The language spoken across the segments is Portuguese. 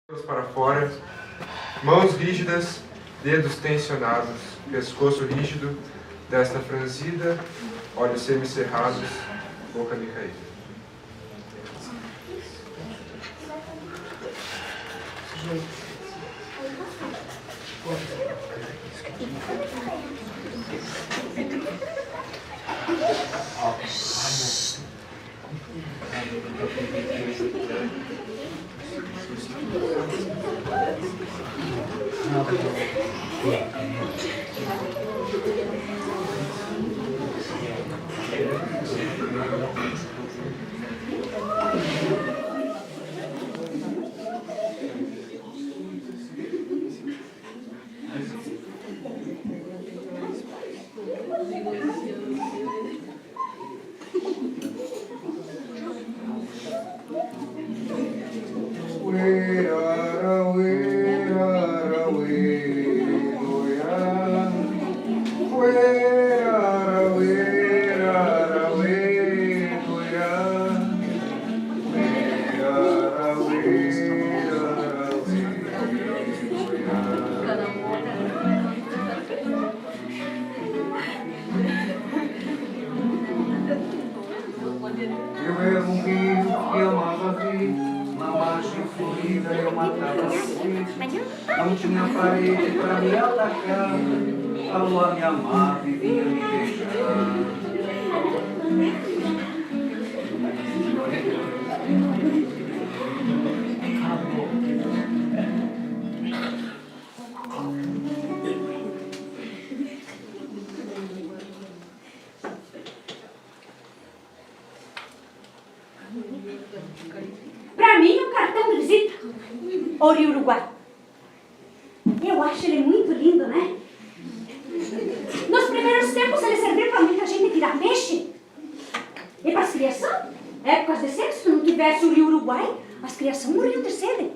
Para fora, mãos rígidas, dedos tensionados, pescoço rígido, testa franzida, olhos semicerrados, boca decaída. Eu era um rio que amava rir, na margem florida eu matava sede. Não tinha parede para me atacar, a lua me amava e vinha me beijar. Para mim, um cartão de visita. Ori Uruguai. Eu acho ele muito lindo, né? Nos primeiros tempos, ele serviu para muita gente tirar peixe. E para as criações, épocas de seco, se não tivesse o Rio Uruguai, as criações morriam de sede.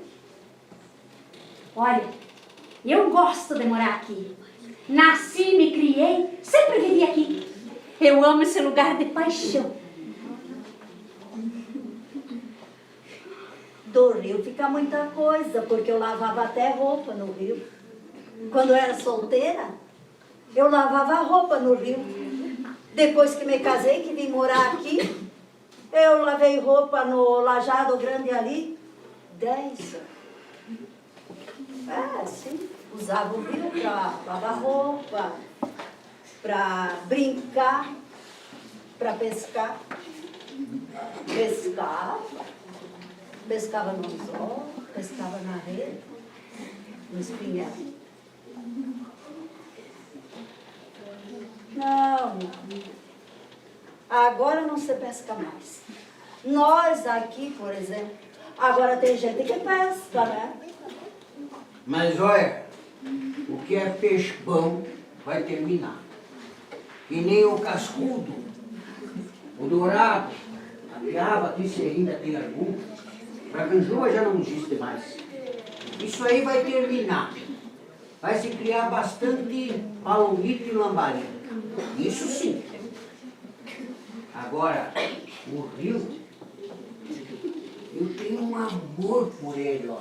Olha, eu gosto de morar aqui. Nasci, me criei, sempre vivi aqui. Eu amo esse lugar de paixão. Do rio fica muita coisa, porque eu lavava até roupa no rio. Quando eu era solteira, eu lavava roupa no rio. Depois que me casei, que vim morar aqui, eu lavei roupa no Lajado Grande ali, 10 anos. Sim. Usava o rio para lavar roupa, para brincar, para pescar. Pescava no anzol, pescava na rede, no espinhel. Não. Agora não se pesca mais. Nós aqui, por exemplo, agora tem gente que pesca, né? Mas olha, o que é peixe bom vai terminar. E nem o cascudo, o dourado, a piaba, que se ainda tem algum, para canjoa já não existe mais. Isso aí vai terminar. Vai se criar bastante palomito e lambari. Isso sim. Agora, o rio, eu tenho um amor por ele, ó.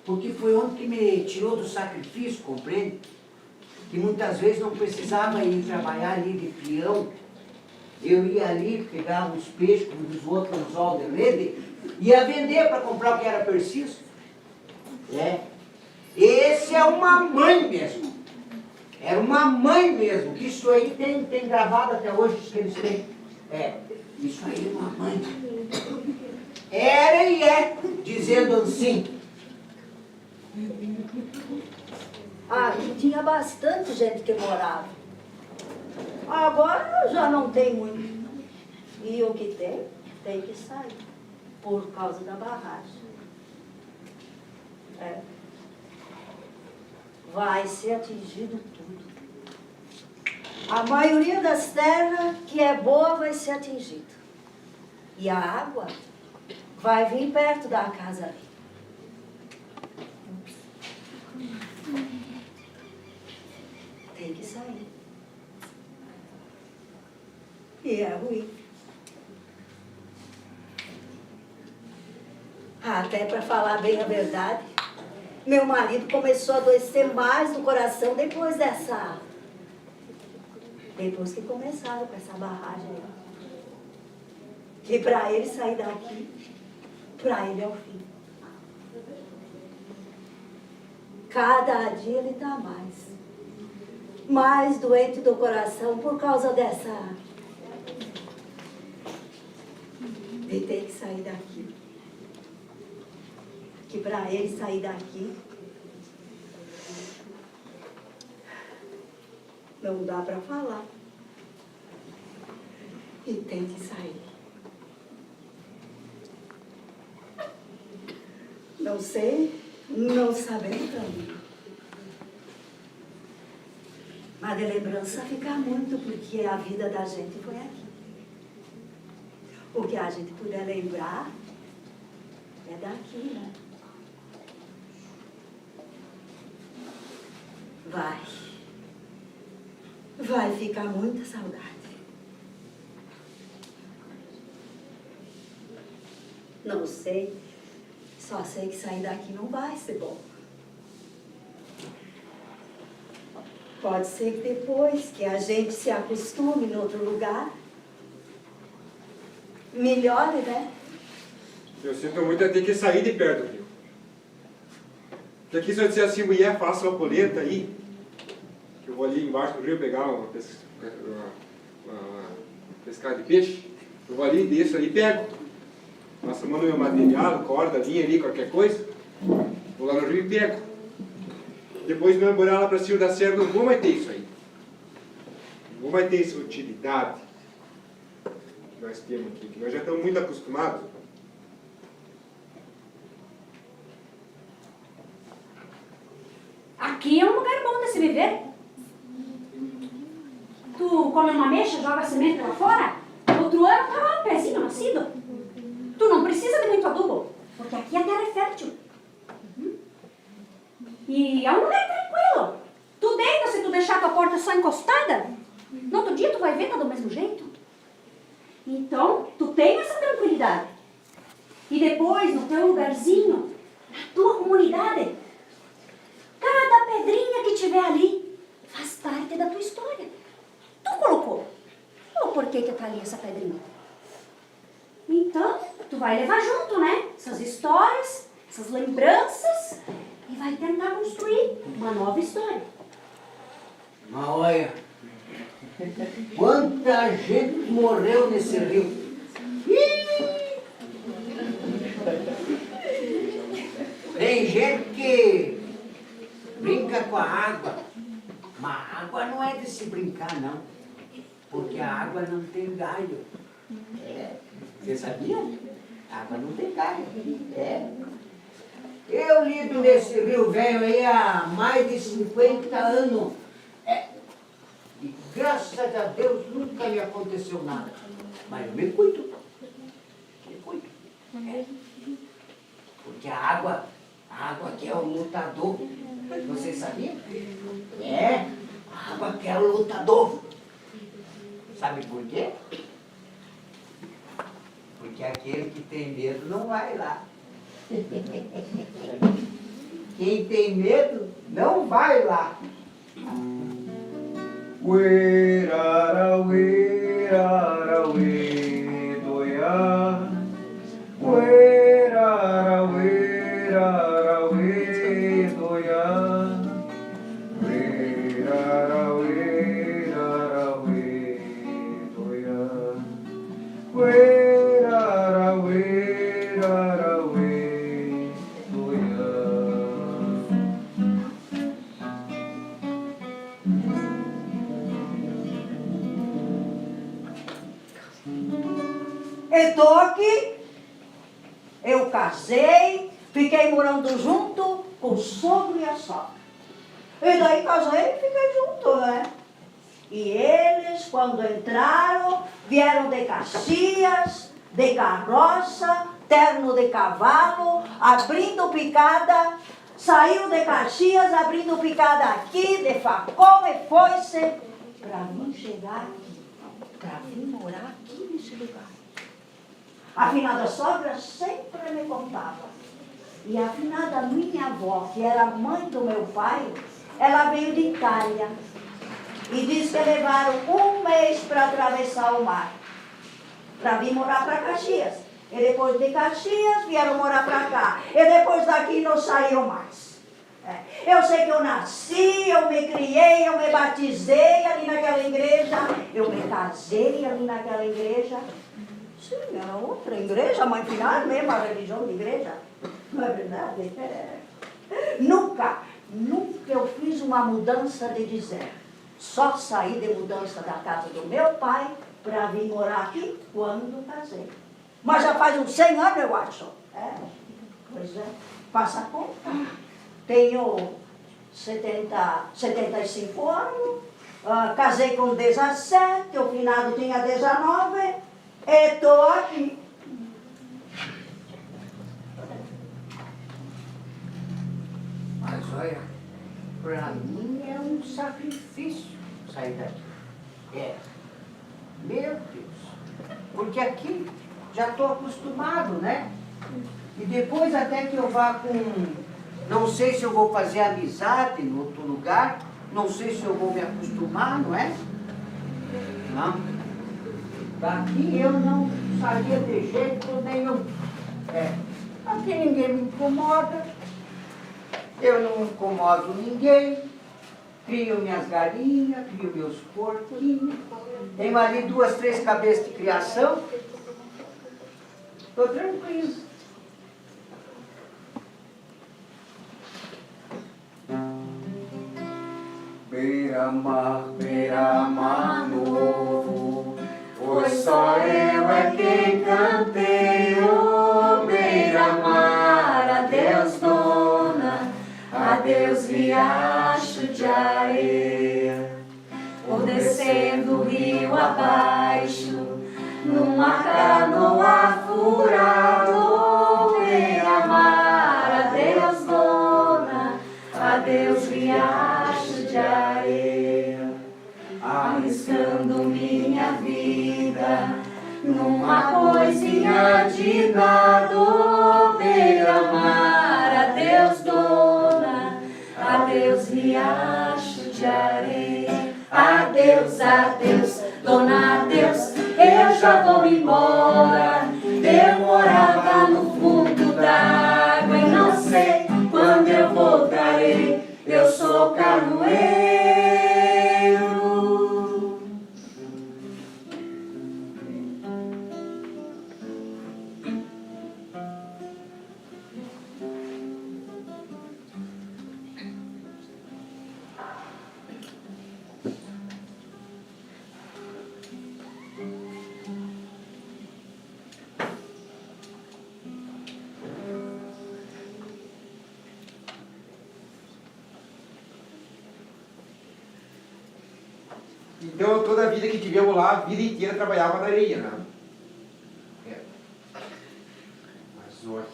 Porque foi onde que me tirou do sacrifício, compreende? Que muitas vezes não precisava ir trabalhar ali de peão. Eu ia ali, pegava uns peixes, como dos outros anzol de rede, ia vender para comprar o que era preciso. Esse é uma mãe mesmo. Era uma mãe mesmo, que isso aí tem gravado até hoje, isso que eles têm. Isso aí é uma mãe. Era e é, dizendo assim. Aqui tinha bastante gente que morava. Agora já não tem muito. E o que tem que sair. Por causa da barragem. Vai ser atingido tudo. A maioria das terras que é boa vai ser atingida. E a água vai vir perto da casa ali. Tem que sair. E é ruim. Até para falar bem a verdade, meu marido começou a adoecer mais no coração depois que começaram com essa barragem aí. Que para ele sair daqui, para ele é o fim. Cada dia ele está mais doente do coração por causa de ter que sair daqui. Que para ele sair daqui, não dá para falar. E tem que sair. Não sei, não sabendo também. Mas de lembrança fica muito, porque a vida da gente foi aqui. O que a gente puder lembrar é daqui, né? Vai ficar muita saudade. Não sei, só sei que sair daqui não vai ser bom. Pode ser que depois que a gente se acostume em outro lugar, melhore, né? Eu sinto muito ter que sair de perto do rio. Porque aqui se eu disser assim, mulher, faça uma colheita aí, que eu vou ali embaixo do rio pegar uma pescada de peixe, eu vou ali, desço ali e pego. Nossa, mando meu material, corda, linha ali, qualquer coisa, vou lá no rio e pego. Depois me morar lá para cima da serra, não vou mais ter isso aí. Não vou mais ter essa utilidade que nós temos aqui, que nós já estamos muito acostumados. Aqui é um lugar bom de se viver. Tu come uma mexa, joga semente lá fora, outro ano tá lá um pezinho nascido. Tu não precisa de muito adubo, porque aqui a terra é fértil. E é um lugar tranquilo. Tu deita se tu deixar tua porta só encostada. No outro dia tu vai ver, tá do mesmo jeito. Então, tu tem essa tranquilidade. E depois, no teu lugarzinho, na tua comunidade, cada pedrinha que tiver ali faz parte da tua história. Tu colocou. Ou por que tá ali essa pedrinha? Então, tu vai levar junto, né? Essas histórias, essas lembranças, e vai tentar construir uma nova história. Mas olha, quanta gente morreu nesse rio. Tem gente que brinca com a água, mas a água não é de se brincar, não. Porque a água não tem galho. Você sabia? A água não tem galho. Eu lido nesse rio velho aí há mais de 50 anos. E graças a Deus nunca me aconteceu nada. Mas eu me cuido. Me cuido. Porque a água que é o lutador. Você sabia? A água que é o lutador. Sabe por quê? Porque aquele que tem medo não vai lá. Quem tem medo não vai lá. Uerarauê, arauê, doiá. Uerarauê, arauê, doiá. Uerarauê, arauê, doiá. Uerarauê, arauê, doiá. Eu tô aqui, eu casei, fiquei morando junto com o sogro e a sogra. E daí casei e fiquei junto, né? E eles, quando entraram, vieram de Caxias, de carroça, terno de cavalo, abrindo picada, saíram de Caxias, abrindo picada aqui, de facão e foice, para mim chegar aqui, para vir morar aqui nesse lugar. A finada sogra sempre me contava E a finada minha avó, que era mãe do meu pai, ela veio de Itália. E disse que levaram um mês para atravessar o mar. Para vir morar para Caxias. E depois de Caxias vieram morar para cá. E depois daqui não saíram mais. Eu sei que eu nasci, eu me criei, eu me batizei ali naquela igreja. Eu me casei ali naquela igreja. Sim, era outra igreja, mas afinal é a mesma religião de igreja. Não é verdade? Nunca eu fiz uma mudança de dizer. Só saí de mudança da casa do meu pai para vir morar aqui quando casei. Mas já faz uns 100 anos, eu acho. Pois é, passa a conta. Tenho 75 anos, casei com 17, o finado tinha 19, e estou aqui. Mas olha, para mim é um sacrifício sair daqui. Meu Deus. Porque aqui já estou acostumado, né? E depois até que eu vá com... Não sei se eu vou fazer amizade em outro lugar, não sei se eu vou me acostumar, não é? Não. Daqui eu não saía de jeito nenhum. Aqui ninguém me incomoda, eu não incomodo ninguém, crio minhas galinhas, crio meus porquinhos, tenho ali 2, 3 cabeças de criação, estou tranquilo. Beira-mar novo, foi só eu é quem cantei. Oh, beira-mar, adeus dona, adeus riacho de areia. Vou descendo o rio abaixo, numa canoa furada. Oh, beira-mar, adeus dona, adeus riacho de areia, arriscando minha vida numa coisinha de nada. Oh, beira-mar, adeus dona, adeus riacho de areia. Adeus, adeus, dona, adeus, eu já vou embora. Eu morava no fundo d'água e não sei quando eu voltarei. Eu sou canoeiro. Então, toda a vida que tivemos lá, a vida inteira trabalhava na areia, né? Mas olha,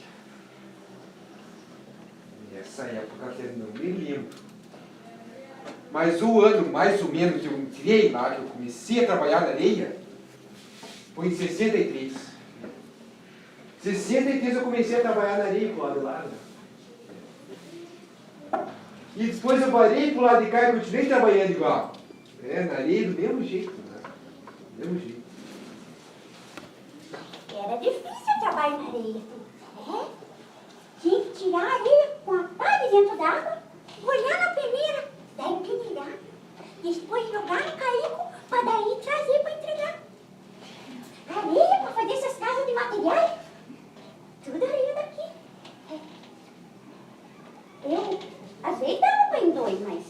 nessa época até não me lembro. Mas o ano, mais ou menos, que eu entrei lá, que eu comecei a trabalhar na areia, foi em 63. 63 eu comecei a trabalhar na areia pro lado de lá. E depois eu parei pro lado de cá e continuei trabalhando igual. Na areia do mesmo jeito, né? Do mesmo jeito. Era difícil o trabalho na areia. Tinha que tirar a areia com a pá de dentro d'água, molhar na peneira, daí peneirar. Depois jogar no caico, para daí trazer para entregar. Areia para fazer essas casas de materiais. Tudo areia daqui. Eu, às vezes, dava em 2, mas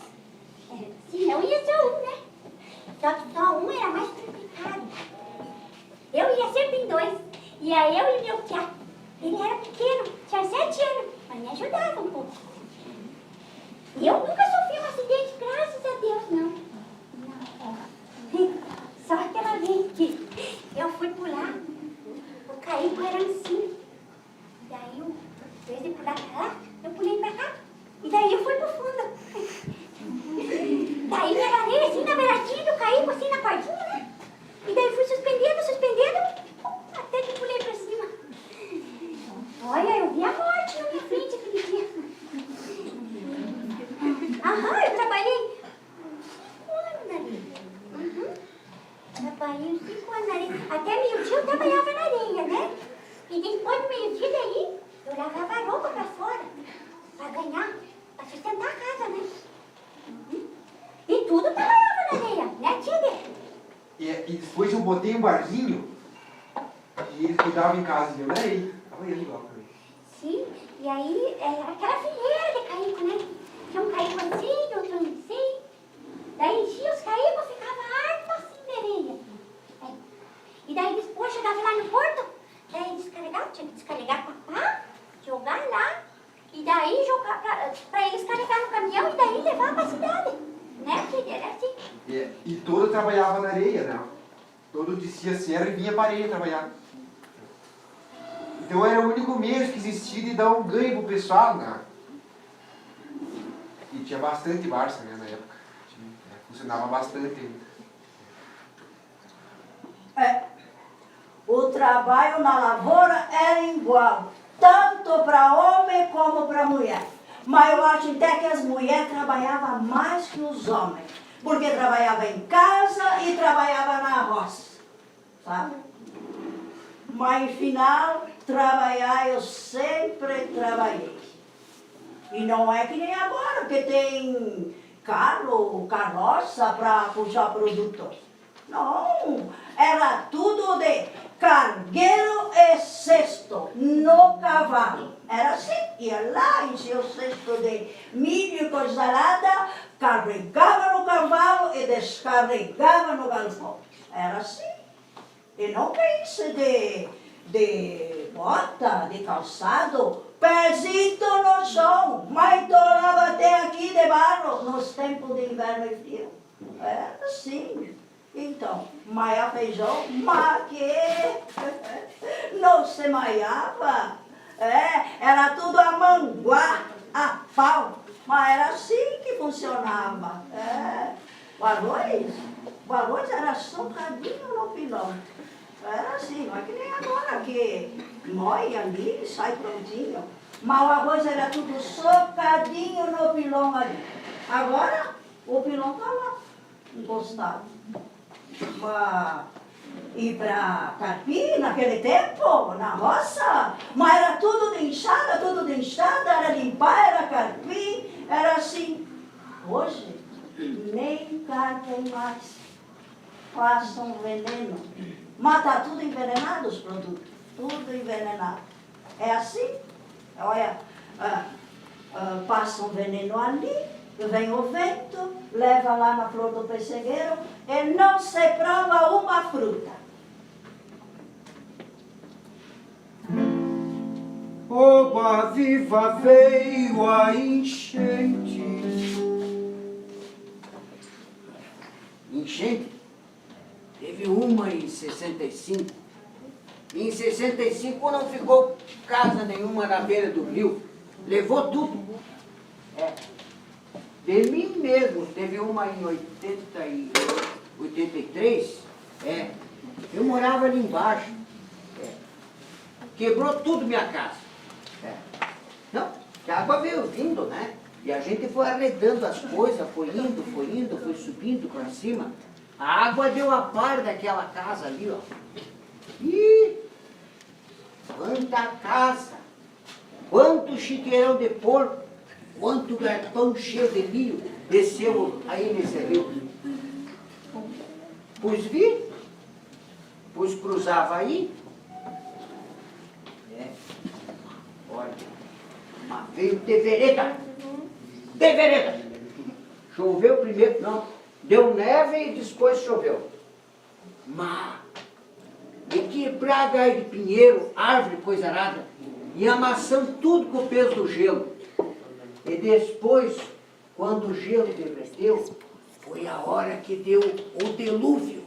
senão ia só um, né? Só que só um era mais complicado. Eu ia sempre em 2. Ia eu e meu tia. Ele era pequeno, tinha 7 anos, mas me ajudava um pouco. E eu nunca sofri um acidente, graças a Deus, não. Não. Só aquela vez que eu fui pular, o caico era assim. Daí, em vez de pular pra lá, eu pulei pra cá. E daí eu fui pro fundo. Daí me agarrei assim na beiradinha do caico, assim na cordinha, né? E daí fui suspendendo, até que pulei pra cima. Olha, eu vi a morte na minha frente botei um barzinho e eles cuidavam em casa de areia. Olha ali, ó. Sim, e aí era aquela fileira de caico, né? Tinha um caico assim, outro assim. Daí enchia os caicos, ficava harto assim de areia. É. E daí depois chegava lá no porto, daí descarregava, tinha que descarregar com a pá, jogar lá, e daí jogar pra eles carregar no caminhão e daí levar pra cidade. Né, filha? Era assim. É, e todo trabalhava na areia, né? Todo descia a serra e vinha para a areia trabalhar. Então era o único meio que existia de dar um ganho pro pessoal, né? E tinha bastante Barça, né, na época. Funcionava bastante ainda. O trabalho na lavoura era igual, tanto para homem como para mulher. Mas eu acho até que as mulheres trabalhavam mais que os homens, porque trabalhavam em casa e trabalhavam na roça, sabe? Mas, final, trabalhar eu sempre trabalhei. E não é que nem agora, que tem carro, carroça para puxar produtor. Não, era tudo de cargueiro e cesto no cavalo. Era assim, ia lá, enchia o cesto de milho e coisa arada, carregava no cavalo e descarregava no galpão. Era assim. E não pense de bota, de calçado, pezito no chão, mas torava até aqui de barro, nos tempos de inverno e frio. Era assim. Então, maia feijão, mas que não se maiava. Era tudo a manguá, a pau, mas era assim que funcionava. O arroz era socadinho no pilão. Era assim, não é que nem agora que moe ali e sai prontinho. Mas o arroz era tudo socadinho no pilão ali. Agora o pilão está lá, encostado. E para carpir naquele tempo, na roça, mas era tudo de enxada, era limpar, era carpir, era assim. Hoje, nem carpem mais. Passam veneno. Mata tudo envenenado os produtos, tudo envenenado. É assim, olha, passa um veneno ali, vem o vento, leva lá na flor do pessegueiro e não se prova uma fruta. Oba, viva, veio a enchente. Enchente? Teve uma em 65. Em 65 não ficou casa nenhuma na beira do rio. Levou tudo. De mim mesmo, teve uma em 83. Eu morava ali embaixo. Quebrou tudo minha casa. Não, a água veio vindo, né? E a gente foi arredando as coisas, foi subindo para cima. A água deu a par daquela casa ali, ó. Ih, quanta casa, quanto chiqueirão de porco, quanto garpão cheio de milho desceu aí nesse rio. Pois cruzava aí. Olha, mas veio de vereda. Choveu primeiro, não. Deu neve e depois choveu. Mas, de quebrar galho de pinheiro, árvore, coisa nada, e amassando tudo com o peso do gelo. E depois, quando o gelo derreteu, foi a hora que deu o dilúvio.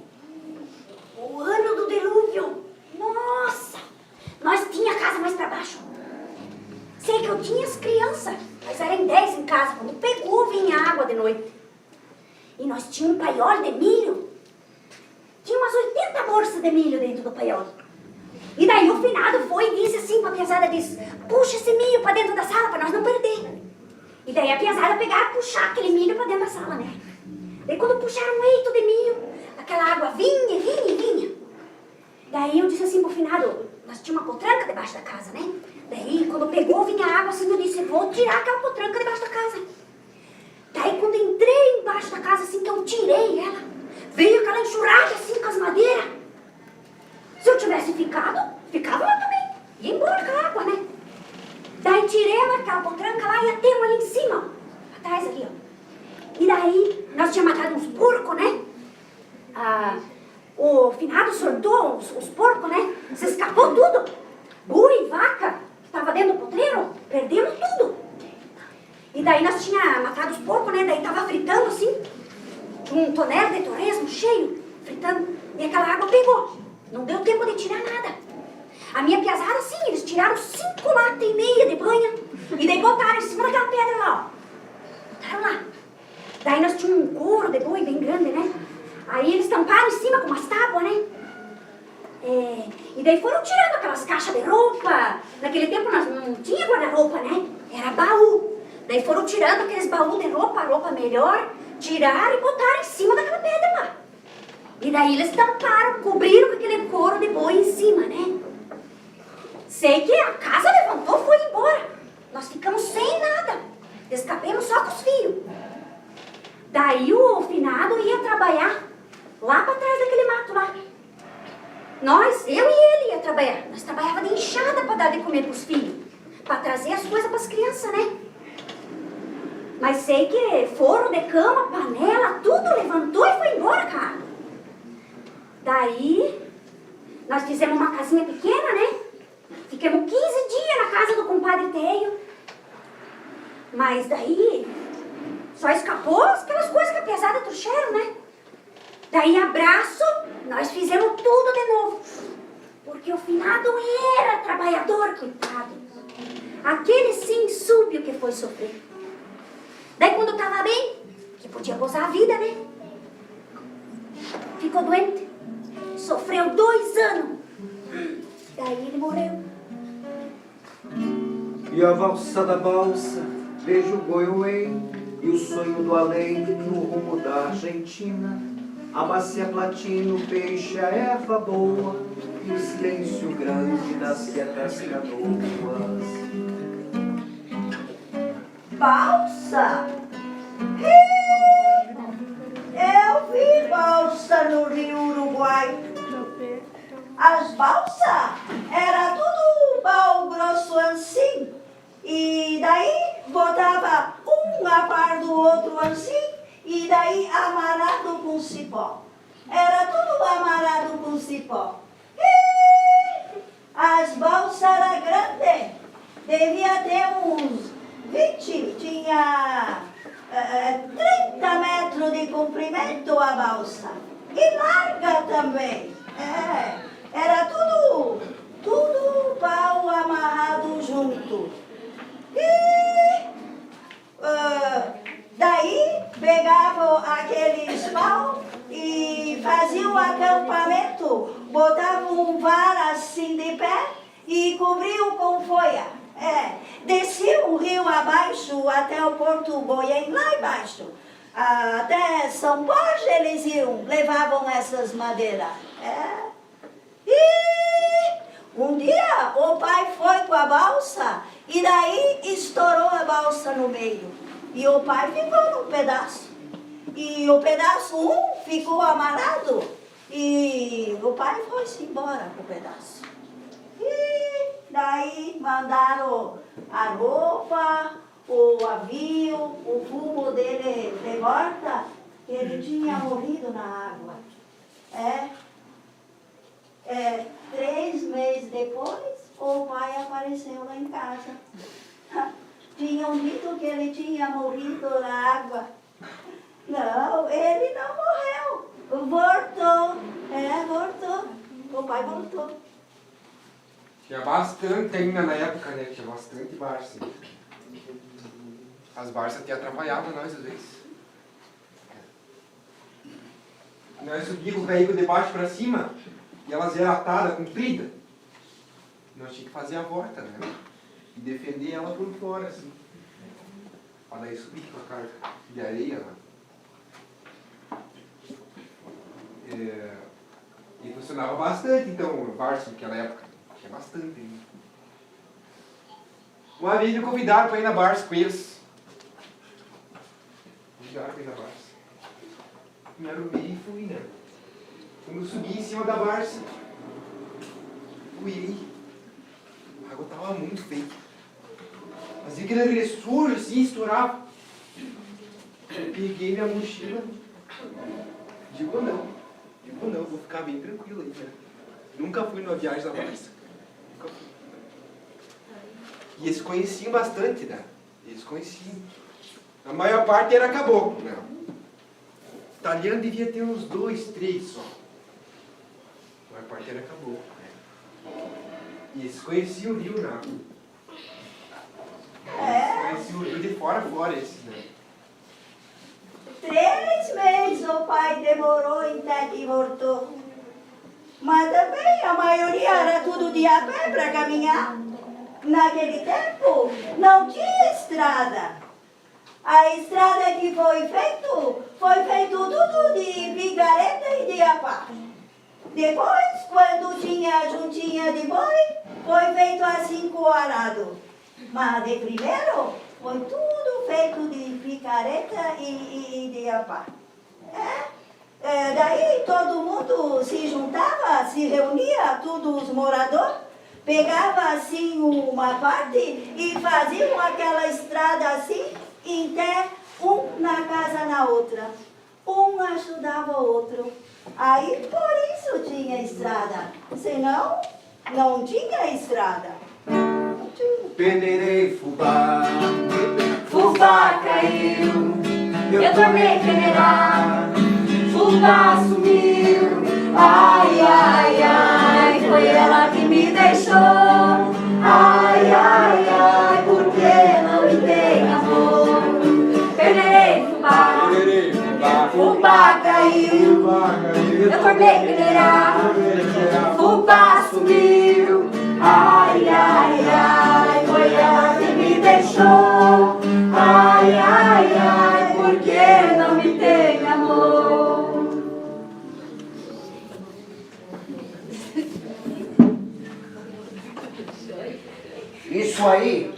O ano do dilúvio. Nossa! Nós tinha casa mais pra baixo. Sei que eu tinha as crianças, mas eram 10 em casa. Quando pegou, vinha água de noite. E nós tínhamos um paiol de milho. Tinha umas 80 bolsas de milho dentro do paiol. E daí o finado foi e disse assim pra piazada, disse, puxa esse milho pra dentro da sala pra nós não perder. E daí a piazada pegava e puxar aquele milho pra dentro da sala, né? Daí quando puxaram um eito de milho, aquela água vinha. Daí eu disse assim pro finado, nós tínhamos uma potranca debaixo da casa, né? Daí quando pegou, vinha água assim, eu disse, vou tirar aquela potranca debaixo da casa. Daí quando entrei embaixo da casa, assim, que eu tirei ela, veio aquela enxurrada assim com as madeiras. tivesse ficado, ficava lá também. Ia embora com a água, né? Daí tirei aquela potranca lá e atemos ali em cima, ó, atrás ali, ó. E daí, nós tínhamos matado uns porcos, né? O finado soltou os porcos, né? Se escapou tudo. Boi, vaca, que estava dentro do potreiro, perdemos tudo. E daí nós tínhamos matado os porcos, né? Daí tava fritando assim, um tonel de torresmo cheio, fritando. E aquela água pegou. Não deu tempo de tirar nada. A minha piazada, sim, eles tiraram 5 latas e meia de banha. E daí botaram em cima daquela pedra lá, ó. Botaram lá. Daí nós tínhamos um couro de boi bem grande, né? Aí eles tamparam em cima com umas tábuas, né? E daí foram tirando aquelas caixas de roupa. Naquele tempo nós não tinha guarda-roupa, né? Era baú. Daí foram tirando aqueles baús de roupa melhor, tiraram e botaram em cima daquela pedra lá. E daí eles tamparam, cobriram com aquele couro de boi em cima, né? Sei que a casa levantou e foi embora. Nós ficamos sem nada. Escapemos só com os fios. Daí o finado ia trabalhar lá para trás daquele mato lá. Eu e ele ia trabalhar. Nós trabalhava de enxada para dar de comer para os filhos. Para trazer as coisas para as crianças, né? Mas sei que forro de cama, panela, tudo levantou e foi embora, cara. Daí, nós fizemos uma casinha pequena, né? Ficamos 15 dias na casa do compadre Teio. Mas daí, só escapou aquelas coisas que a pesada trouxeram, né? Daí, abraço, nós fizemos tudo de novo. Porque o finado era trabalhador, coitado. Aquele sim soube o que foi sofrer. Daí, quando estava bem, que podia gozar a vida, né? Ficou doente. Sofreu 2 anos. Daí ele morreu. E a valsa da balsa, vejo o Goiuê e o sonho do além no rumo da Argentina. A bacia platino, peixe, a erva boa e o silêncio grande das quietas canoas. Balsa? Eu vi balsa no Rio Uruguai. As balsas era tudo pau grosso assim. E daí botava um a par do outro assim. E daí amarrado com cipó. Era tudo amarrado com cipó. As balsas eram grandes. Devia ter uns 20. Tinha 30 metros de comprimento a balsa. E larga também. Era tudo pau amarrado junto. Daí pegavam aqueles pau e faziam acampamento, botavam um var assim de pé e cobriam com folha. Desciam o rio abaixo até o Porto Goiém, lá embaixo. Até São Borja eles iam, levavam essas madeiras. E um dia o pai foi com a balsa e daí estourou a balsa no meio. E o pai ficou num pedaço. E o pedaço ficou amarrado. E o pai foi-se embora com o pedaço. E daí mandaram a roupa, o avião, o fumo dele de morta, que ele tinha morrido na água. 3 meses depois, o pai apareceu lá em casa. Tinham dito que ele tinha morrido na água. Não, ele não morreu. Voltou. Voltou. O pai voltou. Tinha bastante ainda na época, né? Tinha bastante Barça. As Barças até atrapalhavam nós às vezes. Nós subíamos o veículo de baixo para cima e elas eram atadas, compridas. Nós tínhamos que fazer a volta, né? E defender ela por fora, assim. Para daí subir com a carga de areia lá. E funcionava bastante, então, o Barça naquela época. Tinha bastante ainda. Uma vez me convidaram para ir na Barça com eles. Convidaram para ir na Barça. Me arrumei e fui, né? Quando eu subi em cima da Barça, mergulhei. A água tava muito feia. Fazia aquele ressurjo assim, estourava. Eu peguei minha mochila. Digo não, vou ficar bem tranquilo aí, né? Nunca fui numa viagem da Barça. Nunca fui. E eles conheciam bastante, né? Eles conheciam. A maior parte era caboclo, né? Italiano devia ter uns 2, 3 só. A maior parte era caboclo, né? E eles conheciam o rio, né? Conheciam o rio de fora a fora, esses, né? 3 meses o pai demorou até que voltou. Mas também a maioria era tudo de a pé para caminhar. Naquele tempo não tinha estrada. A estrada que foi feito tudo de vigareta e de a pá. Depois, quando tinha juntinha de boi, foi feito assim com o arado. Mas de primeiro, foi tudo feito de picareta e de a pá. Daí todo mundo se juntava, se reunia, todos os moradores, pegava assim uma parte e faziam aquela estrada assim, até um na casa na outra. Um ajudava o outro. Aí por isso tinha estrada, senão não tinha estrada. Peneirei fubá, Fubá caiu, eu tornei peneirar. Fubá sumiu, ai, ai, ai, foi ela que me deixou. Ai, ai, ai, porque não me tem amor. Peneirei fubá, fubá caiu, eu tornei peneirar. Fubá sumiu, ai, ai, ai, foi ela que me deixou. Ai, ai, ai, porque não me tem amor. Isso aí,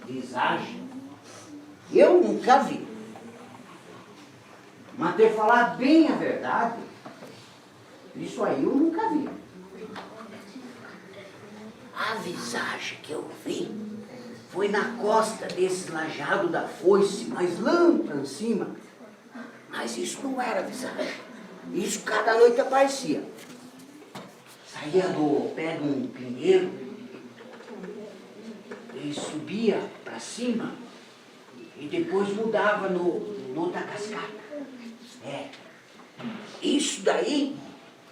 visagem, eu nunca vi. Mas ter falar bem a verdade, isso aí eu nunca vi. A visagem que eu vi foi na costa desse lajado da foice, mas lá pra cima. Mas isso não era visagem. Isso cada noite aparecia. Saía do pé de um pinheiro e subia para cima e depois mudava no outra cascata. Isso daí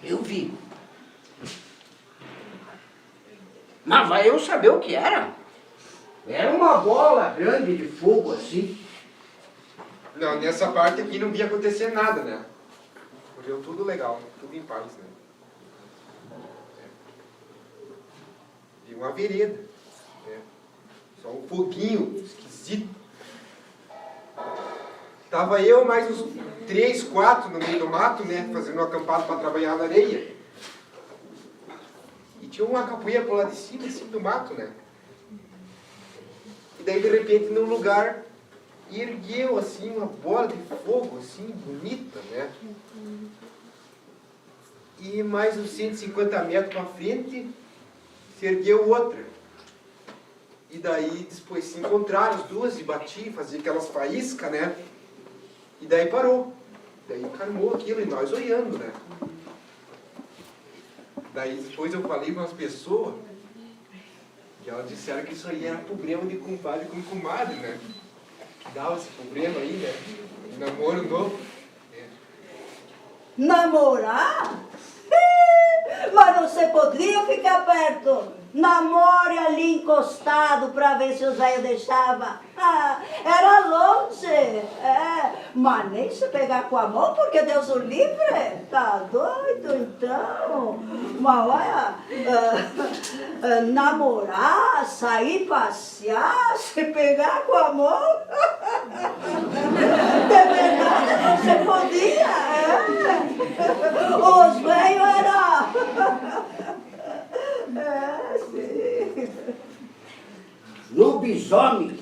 eu vi. Mas vai eu saber o que era. Era uma bola grande de fogo assim. Não, nessa parte aqui não ia acontecer nada, né? Correu tudo legal, tudo em paz, né? E uma vereda, né? Só um foguinho esquisito. Tava eu mais uns 3, 4 no meio do mato, né? Fazendo um acampado para trabalhar na areia. E tinha uma capoeira por lá de cima, assim, do mato, né? E daí, de repente, num lugar, ergueu, assim, uma bola de fogo, assim, bonita, né? E mais uns 150 metros para frente, se ergueu outra. E daí, depois se encontraram as duas e batiam, faziam aquelas faíscas, né? E daí parou. Daí calmou aquilo e nós olhando, né? Daí depois eu falei com as pessoas e elas disseram que isso aí era problema de compadre com comadre, né? Que dava esse problema aí, né? De namoro novo. Namorar? Mas você poderia ficar perto. Namore ali encostado para ver se os velhos deixavam. Era longe. Mas nem se pegar com a mão, porque Deus o livre. Tá doido então? Mas olha, namorar, sair passear, se pegar com a mão. De verdade, não se podia. Os velhos eram. Sim. Lobisomem.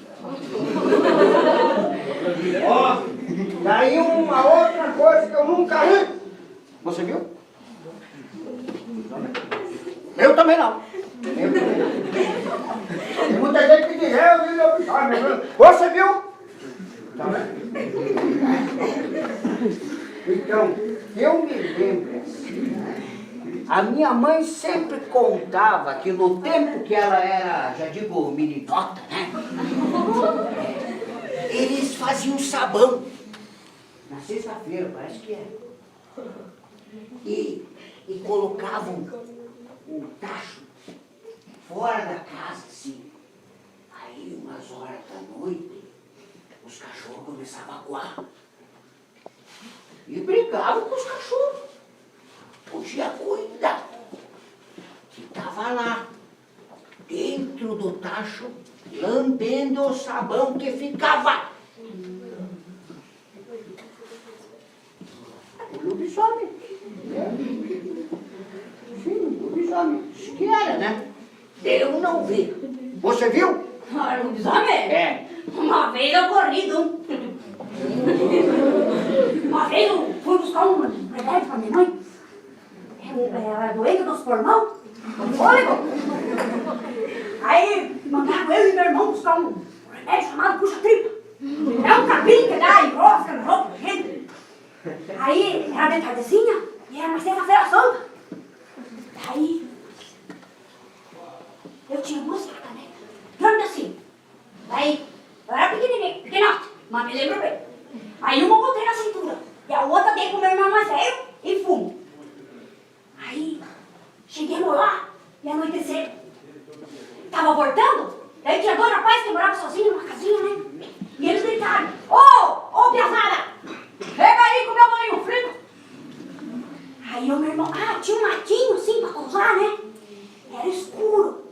Ó, daí uma outra coisa que eu nunca vi. Você viu? Eu também não. Eu também não. Tem muita gente que diz, eu vi lobisomem. Você viu? Tá vendo? Então, eu me lembro assim, a minha mãe sempre contava que no tempo que ela era, já digo, meninota, né? Eles faziam sabão. Na sexta-feira, parece que é. E colocavam o tacho fora da casa, assim. Aí, umas horas da noite, os cachorros começavam a aguar. E brigavam com os cachorros. Podia cuidar. Que estava lá, dentro do tacho, lambendo o sabão que ficava. O lobisomem. Sim, o lobisomem. Diz que era, né? Eu não vi. Você viu? Ah, lobisomem? É. Uma vez eu corri de um. Uma vez eu fui buscar um remédio pra minha mãe. Ela doente dos pulmão, com fôlego. Aí mandaram eu e meu irmão buscar um remédio chamado puxa-tripa. É um capim que dá e rosca na roupa da gente. Aí era de tardezinha e era uma sexta-feira santa. Aí eu tinha duas facas, né? Grande assim. Aí eu era pequenota, mas me lembro bem. Aí uma botei na cintura e a outra dei pro meu irmão mais velho e fumo. Aí chegamos lá e anoiteceu. Tava voltando, daí tinha dois rapazes que moravam sozinhos numa casinha, né? E eles gritaram: Ô piazada, pega aí com o meu bolinho frito. Aí o meu irmão, tinha um matinho assim pra cruzar, né? Era escuro.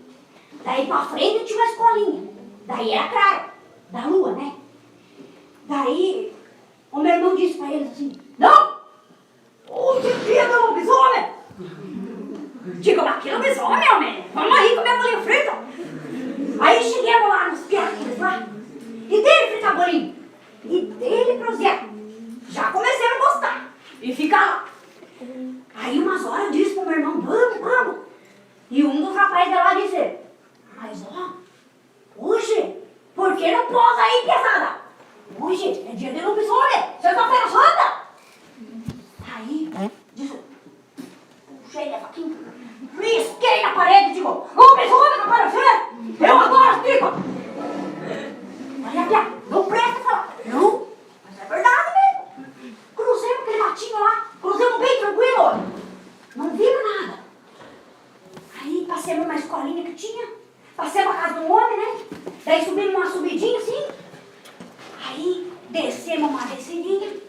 Daí pra frente tinha uma escolinha. Daí era claro, da lua, né? Daí o meu irmão disse pra eles assim: Não! Hoje é dia do lobisomem! Digo, mas que lobisomem, homem? Vamos aí comer bolinho frito. Aí chegamos lá nos piaquinhos lá. E dele fritar bolinho. E dele pro Zé. Já comecei a gostar. E ficar lá. Aí umas horas eu disse pro meu irmão: Vamos. E um dos rapazes de lá disse: Mas hoje, por que não posa aí, pesada? Hoje é dia de lobisomem. Sexta-feira santa. Aí, disse, puxei a faquinha, risquei na parede e digo: lobisomem que aparecer! Eu adoro as tripas! Aí a Pia, não presta falar. Não, mas é verdade mesmo. Cruzemos aquele matinho lá, cruzemos bem tranquilo. Não vimos nada. Aí passemos uma escolinha que tinha, passemos a casa de um homem, né? Daí subimos uma subidinha assim. Aí descemos uma descidinha.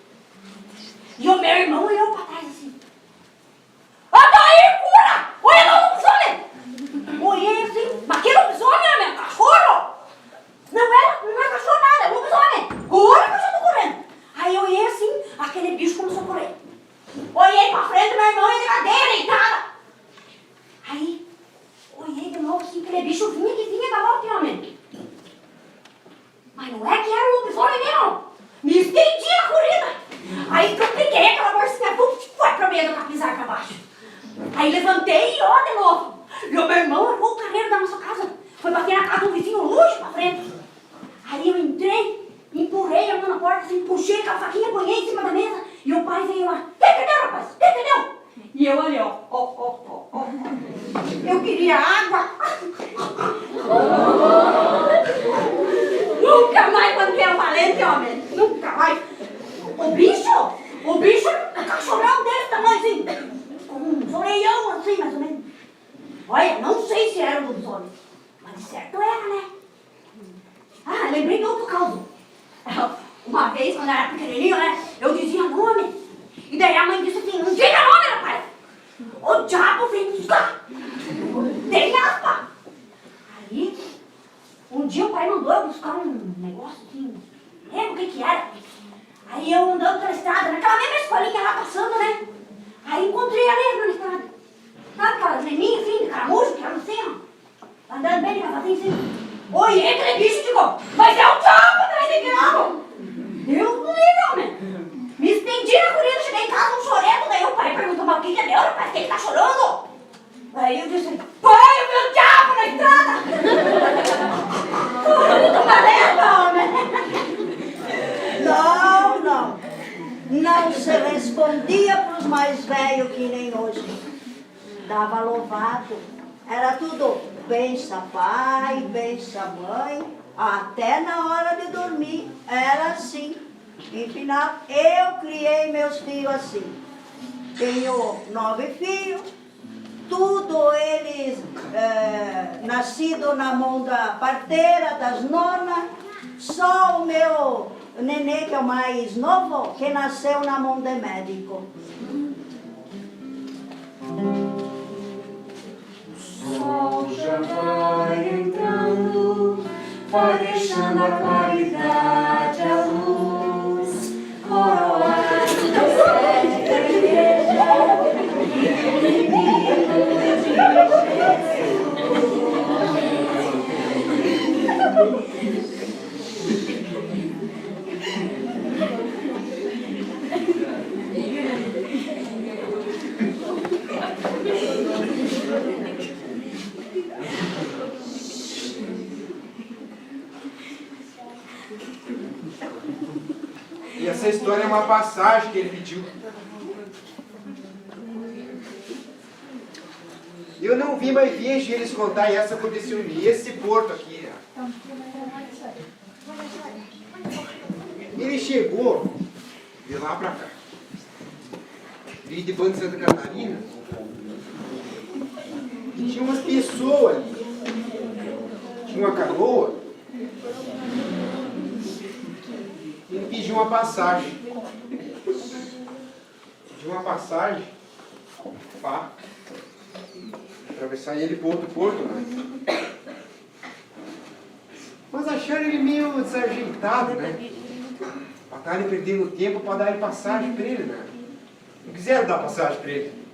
E o meu irmão olhou pra trás assim: Adair, cura! Olha lá o lobisomem! Olhei assim: Mas que lobisomem, meu cachorro? Não é cachorro nada, é lobisomem! Cura que eu já tô correndo! Aí eu olhei assim, aquele bicho começou a correr. Olhei pra frente, meu irmão e a cadeira deitada. Aí olhei de novo assim, aquele bicho vinha da volta, homem. Mas não é que era o lobisomem mesmo. Me estendi a corrida. Aí que eu peguei aquela bolsinha, foi pra meio do capizar pra baixo. Aí levantei e ó de novo. E o meu irmão levou o carreiro da nossa casa. Foi bater na casa do vizinho longe pra frente. Aí eu entrei, empurrei a mão na porta, assim, puxei aquela faquinha, ponhei em cima da mesa. E o pai veio lá: Que deu, rapaz? Que deu? E eu ali, ó. Eu queria água. Nunca mais banquei um valente, homem. Nunca mais. O bicho é cachorrão desse tamanho, assim. Com um orelhão, assim, mais ou menos. Olha, não sei se era um lobisomem, mas de certo era, né? Lembrei de outro caso. Uma vez, quando eu era pequenininho, né? Eu dizia nome. E daí a mãe disse assim: Não diga nome, rapaz. O diabo vem buscar. Tem aspa. Aí, um dia o pai mandou eu buscar um negócio assim, não lembro o que era. Aí eu andando pela estrada, naquela mesma escolinha lá passando, né? Aí encontrei a lesma na estrada. Sabe aquelas leminhas assim, de caramujo, que eram assim, ó. Andando bem devagarzinho assim. Olhei aquele bicho e digo: Mas é o diabo atrás de diabo. Deus me livre, homem. Me estendi na corrida, cheguei em casa um chorando, daí o pai perguntou: Mas o que deu, rapaz? Que ele tá chorando? Daí eu disse, põe o meu diabo na estrada! Muito valendo, homem! Não, não. Não se respondia para os mais velhos que nem hoje. Dava louvado. Era tudo bença pai, bença mãe, até na hora de dormir. Era assim. Enfim, eu criei meus filhos assim. Tenho 9 filhos, tudo eles nascidos na mão da parteira, das nonas. Só o meu nenê, que é o mais novo, que nasceu na mão de médico. O sol já vai entrando, vai deixando a claridade, a luz, coroada do céu da igreja, menino de E essa história é uma passagem que ele pediu. Eu não vi, mas vejo eles contar, e essa aconteceu nesse porto aqui. Ele chegou de lá pra cá. Veio de Banco de Santa Catarina. E tinha umas pessoas ali. Tinha uma canoa. Ele pediu uma passagem. Pediu uma passagem para atravessar ele para outro porto, né? Mas acharam ele meio desajeitado, né? Para estarem perdendo tempo para dar passagem para ele, né? Não quiseram dar passagem para ele.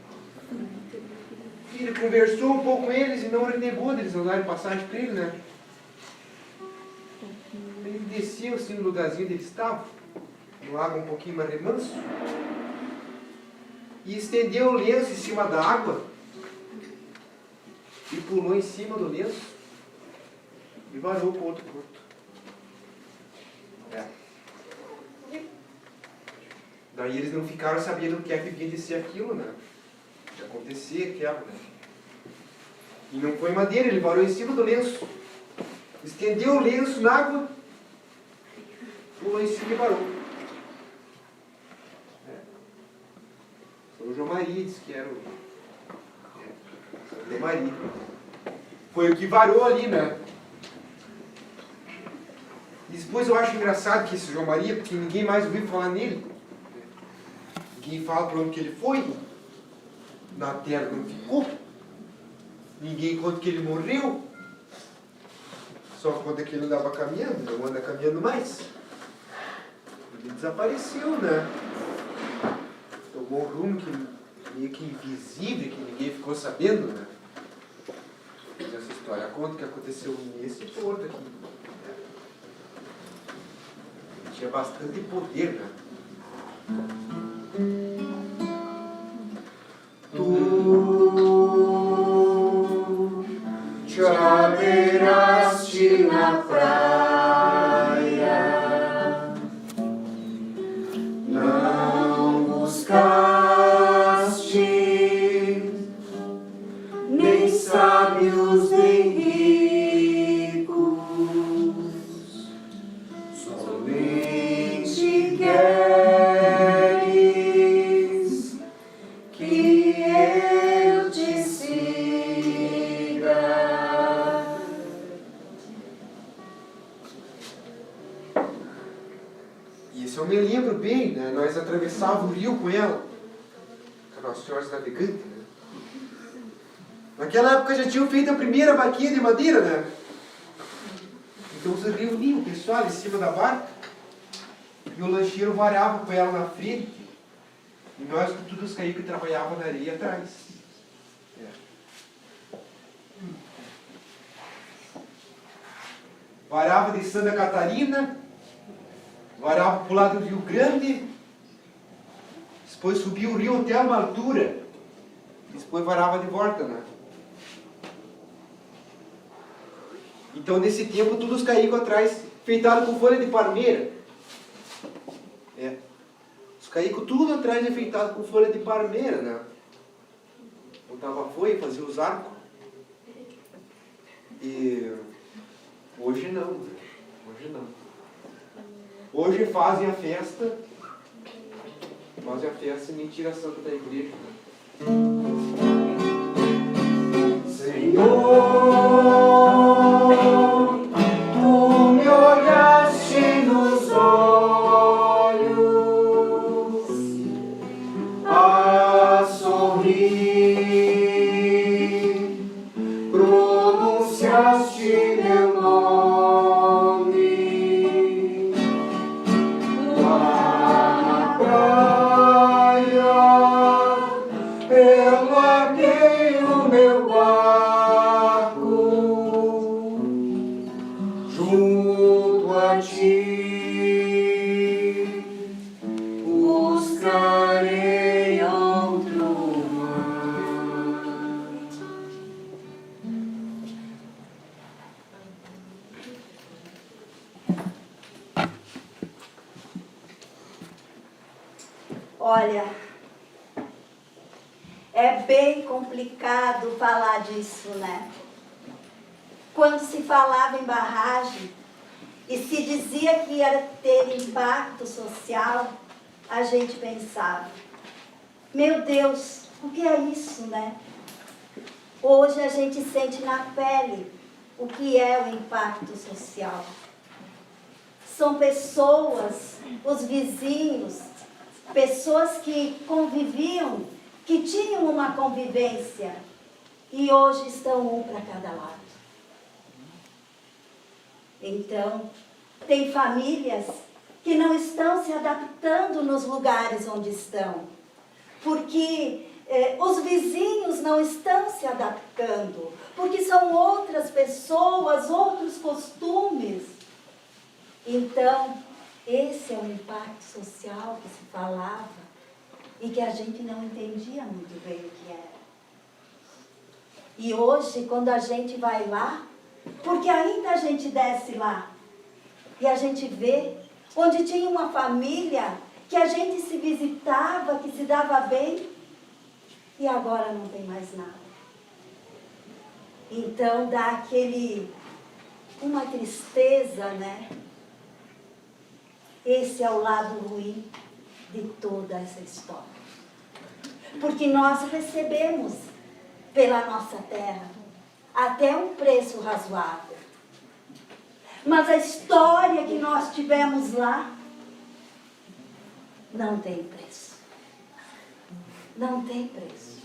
Ele conversou um pouco com eles e não renegou deles não darem passagem para ele, né? Ele desceu assim no lugarzinho onde ele estava, no lago um pouquinho mais remanso, e estendeu o lenço em cima da água, e pulou em cima do lenço, e varou para o outro porto. Daí eles não ficaram sabendo o que é que vinha de ser aquilo, né? O que acontecia, aquela, né? E não foi madeira, ele varou em cima do lenço, estendeu o lenço na água, pulou em cima e parou. Foi o João Maria, disse que era o João Maria. Foi o que varou ali, né? E depois eu acho engraçado que esse João Maria, porque ninguém mais ouviu falar nele. Ninguém fala para onde que ele foi. Na terra não ficou. Ninguém conta que ele morreu. Só conta que ele andava caminhando, não anda caminhando mais. Ele desapareceu, né? Tomou um rumo que, meio que invisível, que ninguém ficou sabendo, né? Essa história conta que aconteceu nesse porto aqui. Né? Tinha bastante poder, né? Tu te abeiraste na praia, não buscaste nem sábios nem ricos, somente queres que eu te siga. E isso eu me lembro bem, né? Nós atravessávamos o rio com ela. Com a Nossa Senhora Navegante, né? Naquela época já tinham feito a primeira barquinha de madeira, né? Então se reuniam o pessoal em cima da barca e o lancheiro varava com ela na frente e nós com todos os caídos que trabalhavam na areia atrás. Varava de Santa Catarina, varava para o lado do Rio Grande, depois subia o rio até uma altura, depois varava de volta, né? Então, nesse tempo, todos os caicos atrás, feitados com folha de palmeira. Os caicos tudo atrás enfeitados com folha de palmeira, né? Botava folha, fazia os arcos. E hoje não, né? Hoje não. Hoje fazem a festa e mentira santa da igreja. Senhor, tu me olhaste nos olhos a sorrir, pronunciaste meu nome lá na praia, eu larguei o meu barco junto a ti, buscarei outro mar. Olha, é bem complicado falar disso, né? Quando se falava em barragem e se dizia que ia ter impacto social, a gente pensava, meu Deus, o que é isso, né? Hoje a gente sente na pele o que é o impacto social. São pessoas, os vizinhos, pessoas que conviviam, que tinham uma convivência e hoje estão um para cada lado. Então, tem famílias que não estão se adaptando nos lugares onde estão, porque os vizinhos não estão se adaptando, porque são outras pessoas, outros costumes. Então, esse é o impacto social que se falava e que a gente não entendia muito bem o que era. E hoje, quando a gente vai lá, porque ainda a gente desce lá e a gente vê onde tinha uma família que a gente se visitava, que se dava bem, e agora não tem mais nada. Então dá uma tristeza, né? Esse é o lado ruim de toda essa história. Porque nós recebemos pela nossa terra até um preço razoável. Mas a história que nós tivemos lá não tem preço. Não tem preço.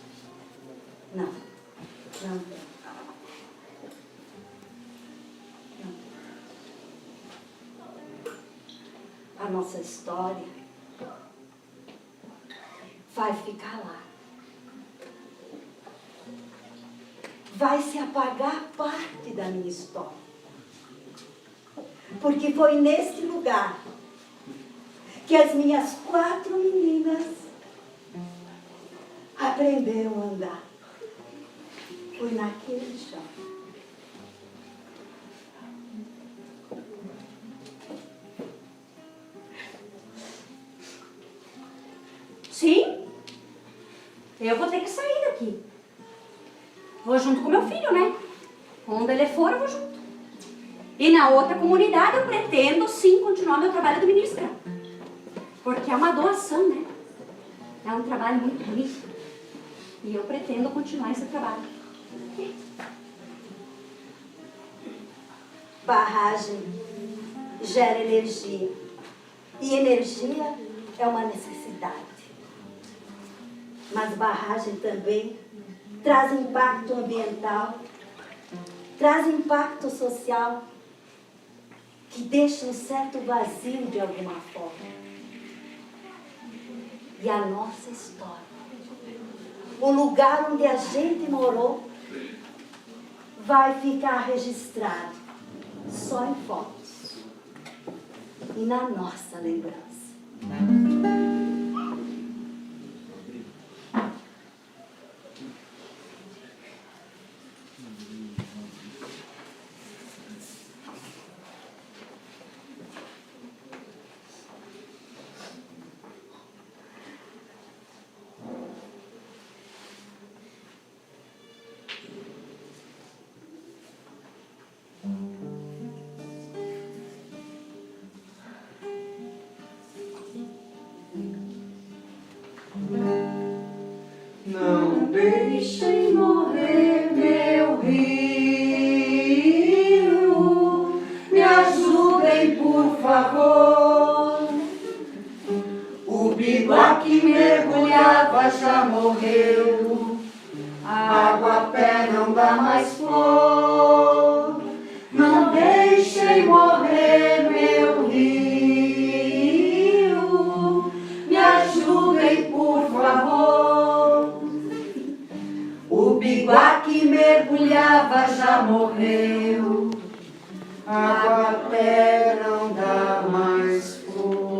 Não. Não tem. Não. A nossa história vai ficar lá. Vai se apagar parte da minha história. Porque foi nesse lugar que as minhas 4 meninas aprenderam a andar. Foi naquele chão. Sim, eu vou ter que sair daqui. Vou junto com meu filho, né? Onde ele for, eu vou junto. E na outra comunidade eu pretendo, sim, continuar meu trabalho de ministra. Porque é uma doação, né? É um trabalho muito bonito. E eu pretendo continuar esse trabalho. Barragem gera energia. E energia é uma necessidade. Mas barragem também traz impacto ambiental, traz impacto social, que deixa um certo vazio de alguma forma. E a nossa história, o lugar onde a gente morou, vai ficar registrado só em fotos e na nossa lembrança. deixem morrer meu rio, me ajudem por favor. O biguá que mergulhava já morreu, água a pé não dá mais flor. Não deixem morrer meu rio, me ajudem por favor. O biguá que mergulhava já morreu, água a pé não dá mais flor.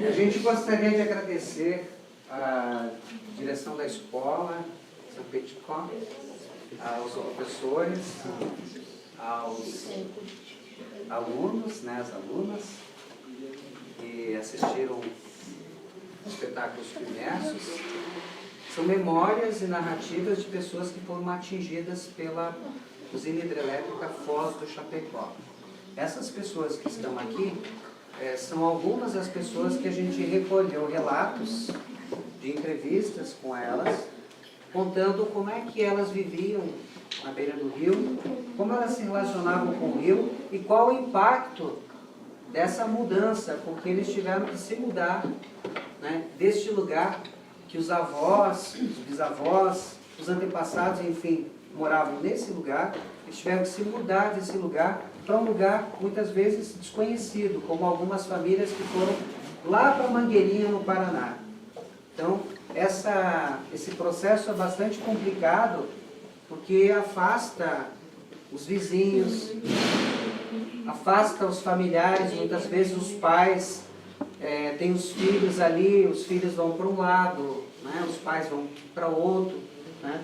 A gente gostaria de agradecer a direção da escola, São Peticó, aos professores, aos alunos, né, as alunas, que assistiram espetáculos submersos. São memórias e narrativas de pessoas que foram atingidas pela usina hidrelétrica Foz do Chapecó. Essas pessoas que estão aqui são algumas das pessoas que a gente recolheu relatos de entrevistas com elas, contando como é que elas viviam na beira do rio, como elas se relacionavam com o rio e qual o impacto dessa mudança, porque eles tiveram que se mudar, né, deste lugar que os avós, os bisavós, os antepassados, enfim, moravam nesse lugar. Eles tiveram que se mudar desse lugar para um lugar muitas vezes desconhecido, como algumas famílias que foram lá para Mangueirinha, no Paraná. Então, esse processo é bastante complicado, porque afasta os vizinhos, afasta os familiares, muitas vezes os pais têm os filhos ali, os filhos vão para um lado, né, os pais vão para outro, né,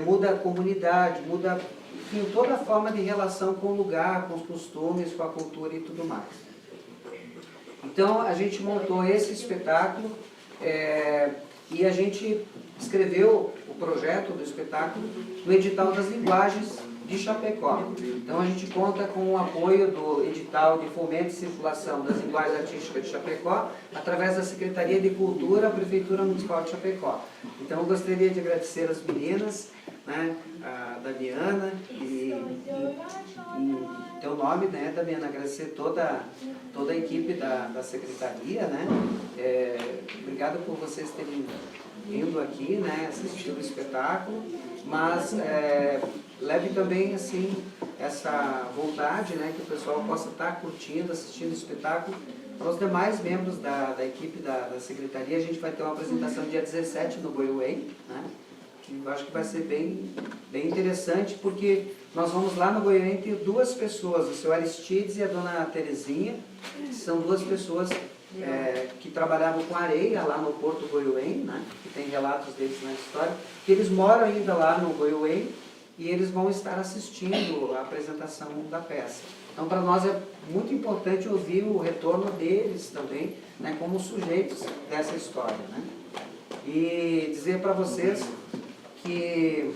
muda a comunidade, muda, enfim, toda a forma de relação com o lugar, com os costumes, com a cultura e tudo mais. Então, a gente montou esse espetáculo e a gente escreveu o projeto do espetáculo no edital das linguagens de Chapecó. Então, a gente conta com o apoio do edital de fomento e circulação das linguagens artísticas de Chapecó, através da Secretaria de Cultura, Prefeitura Municipal de Chapecó. Então, eu gostaria de agradecer as meninas, né, a Damiana, e em teu nome, né, Damiana, agradecer toda a equipe da Secretaria, né, obrigado por vocês terem vindo aqui, né, assistir o espetáculo, mas leve também, assim, essa vontade, né, que o pessoal possa estar curtindo, assistindo o espetáculo. Para os demais membros da equipe da Secretaria, a gente vai ter uma apresentação dia 17 no Goiuém, né, que eu acho que vai ser bem interessante, porque nós vamos lá no Goiuém ter duas pessoas, o seu Aristides e a dona Terezinha, que são duas pessoas que trabalhavam com areia lá no Porto Goiuém, né, que tem relatos deles na história, que eles moram ainda lá no Goiuém e eles vão estar assistindo a apresentação da peça. Então, para nós é muito importante ouvir o retorno deles também, né, como sujeitos dessa história, né. E dizer para vocês que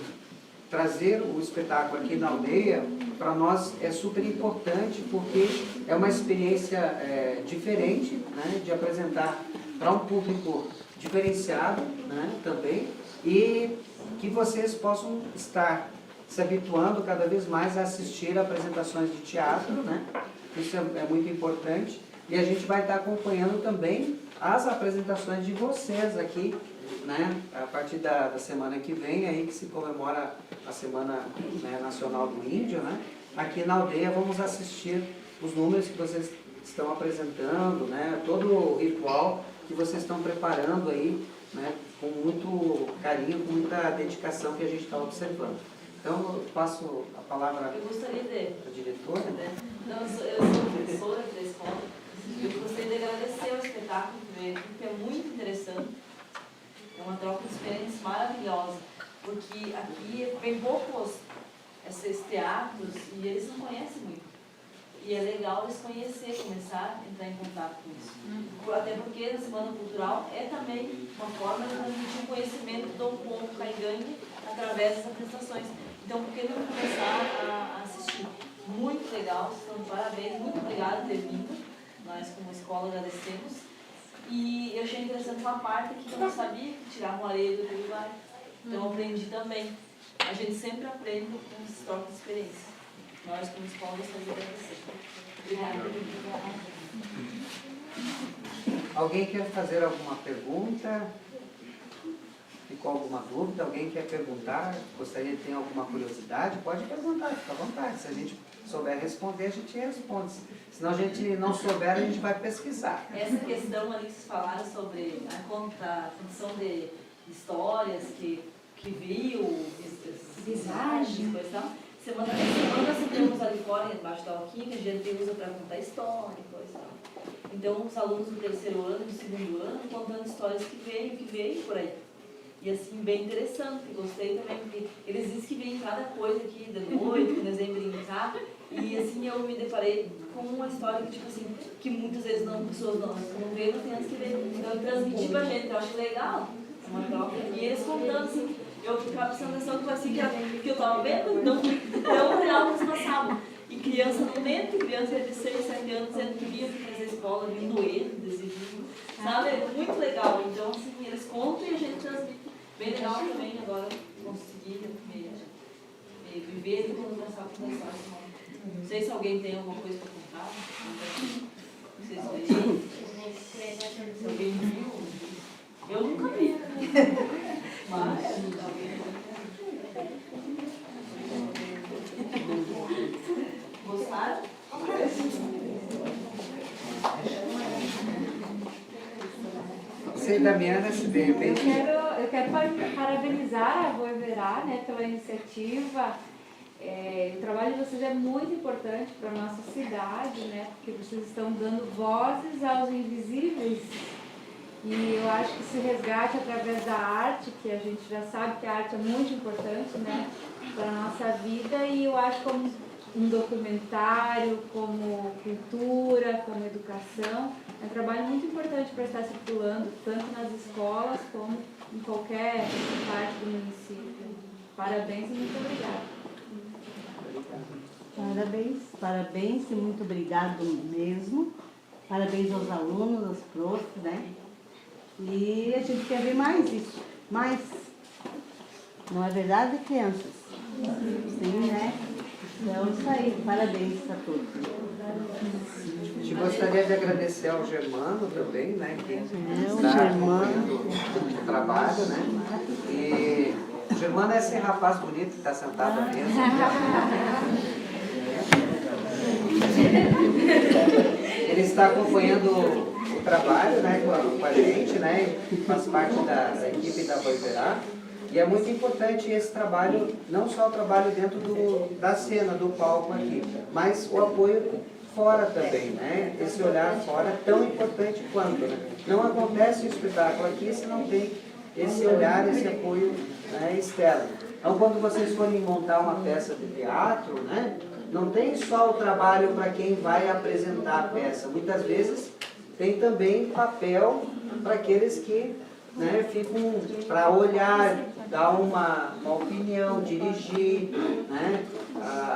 trazer o espetáculo aqui na aldeia, para nós é super importante, porque é uma experiência diferente, né, de apresentar para um público diferenciado, né, também, e que vocês possam estar se habituando cada vez mais a assistir a apresentações de teatro, né, isso é muito importante, e a gente vai estar acompanhando também as apresentações de vocês aqui, né, a partir da semana que vem, aí que se comemora a Semana, né, Nacional do Índio, né, aqui na aldeia vamos assistir os números que vocês estão apresentando, né, todo o ritual que vocês estão preparando aí, né, com muito carinho, com muita dedicação que a gente está observando. Então, eu passo a palavra Eu gostaria de... à diretora. Não, eu sou professora aqui da escola. Eu gostaria de agradecer o espetáculo que veio aqui, que é muito interessante. É uma troca de experiências maravilhosa, porque aqui vem poucos esses teatros e eles não conhecem muito. E é legal eles conhecer, começar a entrar em contato com isso. Até porque a Semana Cultural é também uma forma de transmitir um conhecimento do povo caigangue através das apresentações. Então, por que não começar a assistir? Muito legal, estão de parabéns, muito obrigada por ter vindo. Nós, como escola, agradecemos. E eu achei interessante uma parte que eu não sabia que tiravam areia do Uruguai. Então, eu aprendi também. A gente sempre aprende com esses trocos de experiência. Nós, como escola, gostaríamos de agradecer. Obrigada. Alguém quer fazer alguma pergunta? Ficou alguma dúvida? Alguém quer perguntar? Gostaria de ter alguma curiosidade? Pode perguntar, fica à vontade. Se a gente souber responder, a gente responde. Se não a gente não souber, a gente vai pesquisar. Essa questão ali que vocês falaram sobre a condição de histórias que viu, visagens, coisa e tal. Semana nós temos ali fora, embaixo da alquimia, que a gente usa para contar história e coisa e tal. Então, os alunos do 3º ano e do 2º ano contando histórias que veio por aí. E assim, bem interessante, gostei também, porque eles dizem que vem cada coisa aqui de noite, quando eles vêm brincar, e assim eu me deparei com uma história que, tipo assim, que muitas vezes pessoas não veem, mas tem antes que ver. Então, transmitir pra gente, eu acho legal, uma troca. E eles contando assim, eu ficava prestando atenção que parecia que eu tava vendo, então, tão real que eles passavam. E criança não mente, criança de 6, 7 anos, dizendo que vinha fazer escola, vindo doendo, decidindo, sabe? É muito legal. Então, assim, eles contam e a gente transmite. Bem legal também agora conseguir viver e conversar com essa história. Não sei se alguém tem alguma coisa para contar. Não sei se alguém viu. Eu nunca vi. Mas alguém gostaram? Sei, Damiana, se de repente... Eu quero parabenizar a Voiverá, né, pela iniciativa. O trabalho de vocês é muito importante para a nossa cidade, né, porque vocês estão dando vozes aos invisíveis. E eu acho que esse resgate através da arte, que a gente já sabe que a arte é muito importante, né, para a nossa vida, e eu acho como um documentário, como cultura, como educação, é um trabalho muito importante para estar circulando, tanto nas escolas como em qualquer parte do município. Parabéns e muito obrigada. Parabéns e muito obrigado mesmo. Parabéns aos alunos, aos profs, né? E a gente quer ver mais isso, mais. Não é verdade, crianças? Sim, né? Então, isso aí. Parabéns a todos. A gente gostaria de agradecer ao Germano também, né? Que está acompanhando o trabalho, né? E o Germano é esse rapaz bonito que está sentado à mesa. Ele está acompanhando o trabalho, né, com a gente, né? Faz parte da equipe da Voiverá. E é muito importante esse trabalho, não só o trabalho dentro da cena, do palco aqui, mas o apoio fora também, né? Esse olhar fora é tão importante quanto, né? Não acontece o espetáculo aqui se não tem esse olhar, esse apoio, né, externo. Então, quando vocês forem montar uma peça de teatro, né, não tem só o trabalho para quem vai apresentar a peça. Muitas vezes tem também papel para aqueles que, né, ficam para olhar, dar uma opinião, dirigir, né,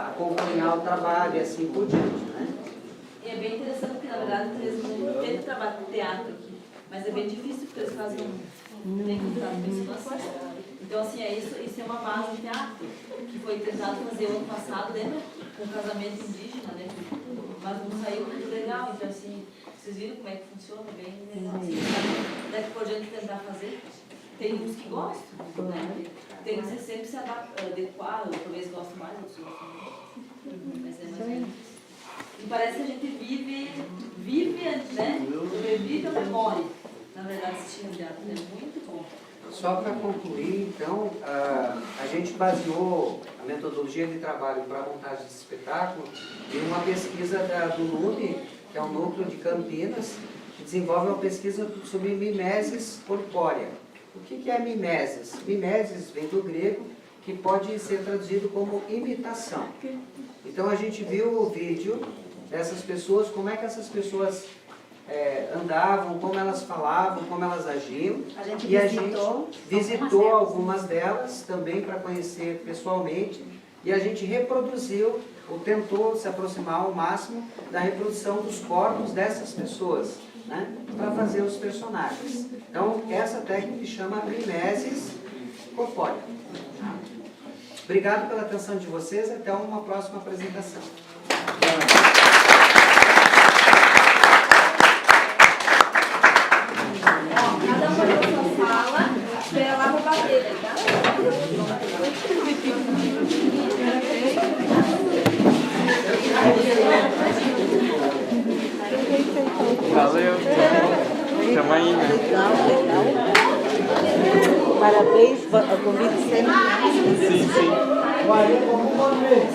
acompanhar o trabalho e assim por diante, né? E é bem interessante porque, na verdade, eles não têm trabalho de teatro aqui, mas é bem difícil porque eles fazem nem contato com isso. Então, assim, isso é uma base de teatro que foi tentado fazer ano passado, lembra? Com o casamento indígena, né? Mas não saiu muito legal, então, assim, vocês viram como é que funciona bem legal. Assim, daqui por diante tentar fazer. Tem uns que gostam, né? Tem que sempre se adequar, ou talvez gostem mais, outros gostam mais. Mas é mais ou menos. E parece que a gente vive, né? Revive a memória, na verdade, assistindo o teatro. É muito bom. Só para concluir, então, a gente baseou a metodologia de trabalho para a montagem desse espetáculo em uma pesquisa do NUB, que é um núcleo de Campinas, que desenvolve uma pesquisa sobre mimeses corpórea. O que é mimeses? Mimeses vem do grego, que pode ser traduzido como imitação. Então a gente viu o vídeo dessas pessoas, como é que essas pessoas andavam, como elas falavam, como elas agiam. A gente e visitou, a gente visitou algumas delas também para conhecer pessoalmente. E a gente reproduziu, ou tentou se aproximar ao máximo da reprodução dos corpos dessas pessoas, né, para fazer os personagens. Então, essa técnica chama mimeses corpórea. Obrigado pela atenção de vocês, até uma próxima apresentação. Cada uma na sua sala, espera lá pra bater, tá? Valeu. Tamo indo. Legal, legal. Parabéns, o convite sempre. Sim, sim. Olha, como uma vez.